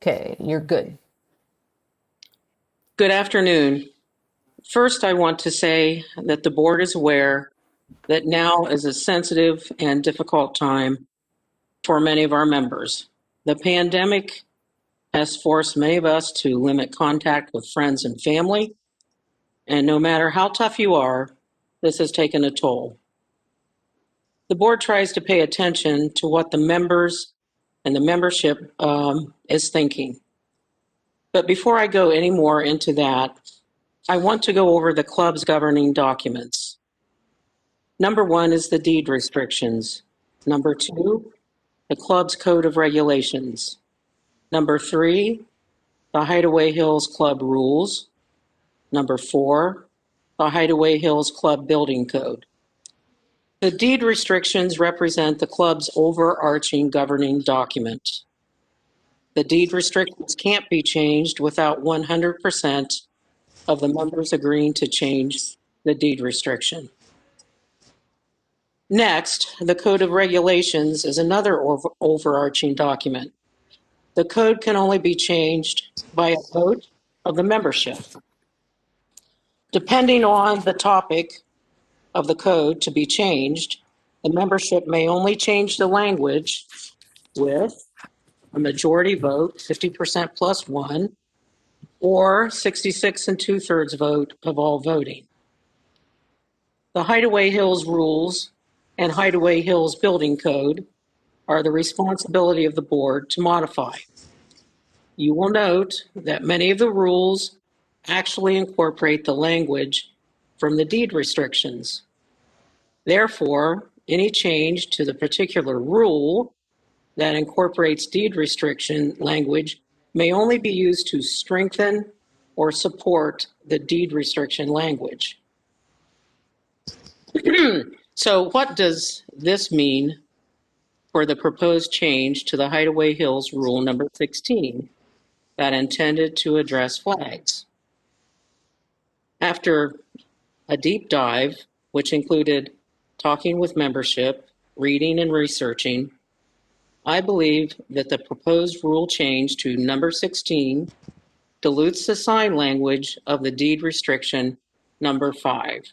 Okay, you're good. Good afternoon. First, I want to say that the board is aware that now is a sensitive and difficult time for many of our members. The pandemic has forced many of us to limit contact with friends and family, and no matter how tough you are, this has taken a toll. The board tries to pay attention to what the members and the membership is thinking. But before I go any more into that, I want to go over the club's governing documents. Number one is the deed restrictions. Number two, the club's code of regulations. Number three, the Hideaway Hills Club rules. Number four, the Hideaway Hills Club building code. The deed restrictions represent the club's overarching governing document. The deed restrictions can't be changed without 100% of the members agreeing to change the deed restriction. Next, the Code of Regulations is another overarching document. The code can only be changed by a vote of the membership. Depending on the topic of the code to be changed, the membership may only change the language with a majority vote, 50% plus one, or 66 2/3 vote of all voting. The Hideaway Hills rules and Hideaway Hills building code are the responsibility of the board to modify. You will note that many of the rules actually incorporate the language from the deed restrictions. Therefore, any change to the particular rule that incorporates deed restriction language may only be used to strengthen or support the deed restriction language. So what does this mean for the proposed change to the Hideaway Hills Rule number 16 that intended to address flags? After a deep dive, which included talking with membership, reading and researching, I believe that the proposed rule change to number 16 dilutes the sign language of the deed restriction number 5.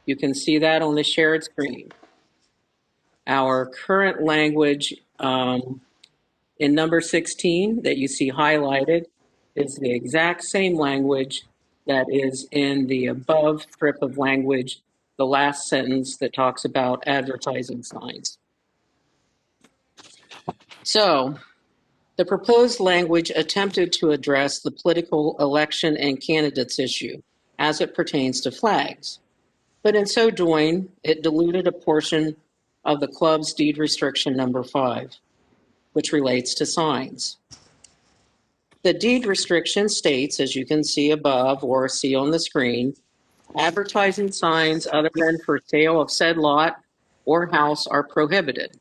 You can see that on the shared screen. Our current language in number 16 that you see highlighted is the exact same language that is in the above strip of language, the last sentence that talks about advertising signs. So, the proposed language attempted to address the political election and candidates issue as it pertains to flags. But in so doing, it diluted a portion of the club's deed restriction number 5, which relates to signs. The deed restriction states, as you can see above or see on the screen, advertising signs other than for sale of said lot or house are prohibited.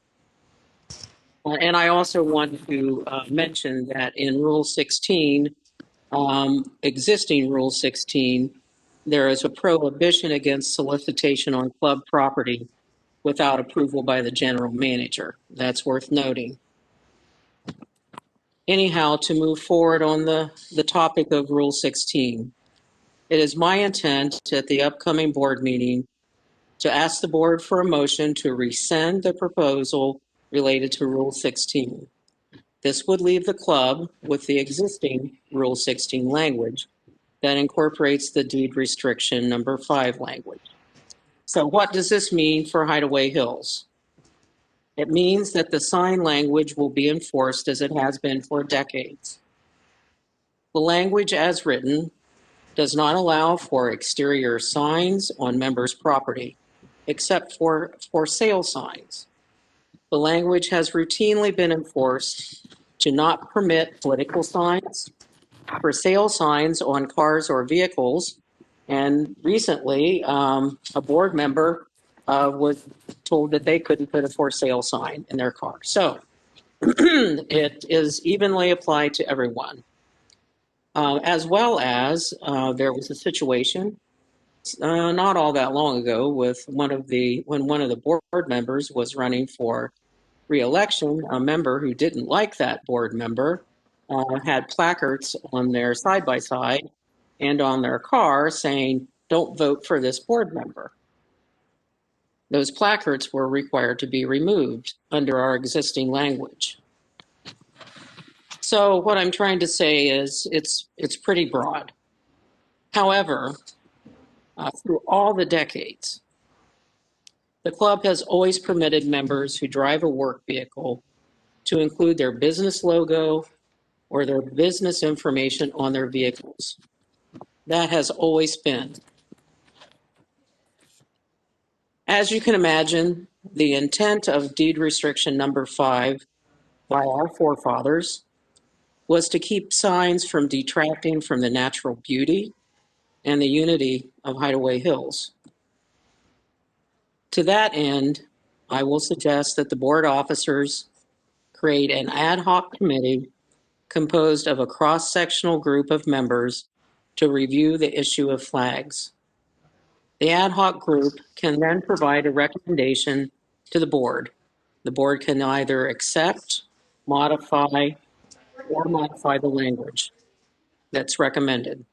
And I also want to mention that in Rule 16, existing Rule 16, there is a prohibition against solicitation on club property without approval by the general manager. That's worth noting. Anyhow, to move forward on the topic of Rule 16, it is my intent at the upcoming board meeting to ask the board for a motion to rescind the proposal related to Rule 16. This would leave the club with the existing Rule 16 language that incorporates the deed restriction number 5 language. So what does this mean for Hideaway Hills? It means that the sign language will be enforced as it has been for decades. The language as written does not allow for exterior signs on members' property, except for sale signs. The language has routinely been enforced to not permit political signs, for sale signs on cars or vehicles, and recently a board member was told that they couldn't put a for sale sign in their car. So it is evenly applied to everyone. As well as there was a situation not all that long ago with when one of the board members was running for re-election, a member who didn't like that board member had placards on their side-by-side and on their car saying, "Don't vote for this board member." Those placards were required to be removed under our existing language. So what I'm trying to say is it's pretty broad. However, through all the decades, the club has always permitted members who drive a work vehicle to include their business logo or their business information on their vehicles. That has always been. As you can imagine, the intent of deed restriction number 5 by our forefathers was to keep signs from detracting from the natural beauty and the unity of Hideaway Hills. To that end, I will suggest that the board officers create an ad hoc committee composed of a cross-sectional group of members to review the issue of flags. The ad hoc group can then provide a recommendation to the board. The board can either accept, modify, or modify the language that's recommended.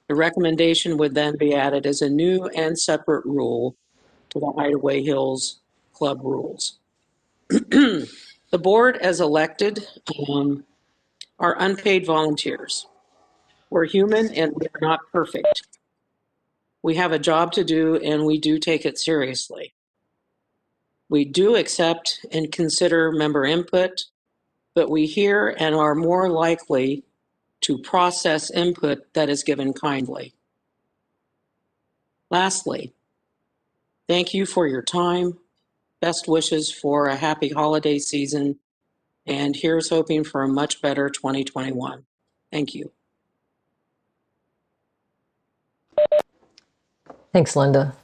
The recommendation would then be added as a new and separate rule to the Hideaway Hills Club rules. The board, as elected, are unpaid volunteers. We're human and we're not perfect. We have a job to do and we do take it seriously. We do accept and consider member input, but we hear and are more likely to process input that is given kindly. Lastly, thank you for your time. Best wishes for a happy holiday season, and here's hoping for a much better 2021. Thank you. Thanks, Linda.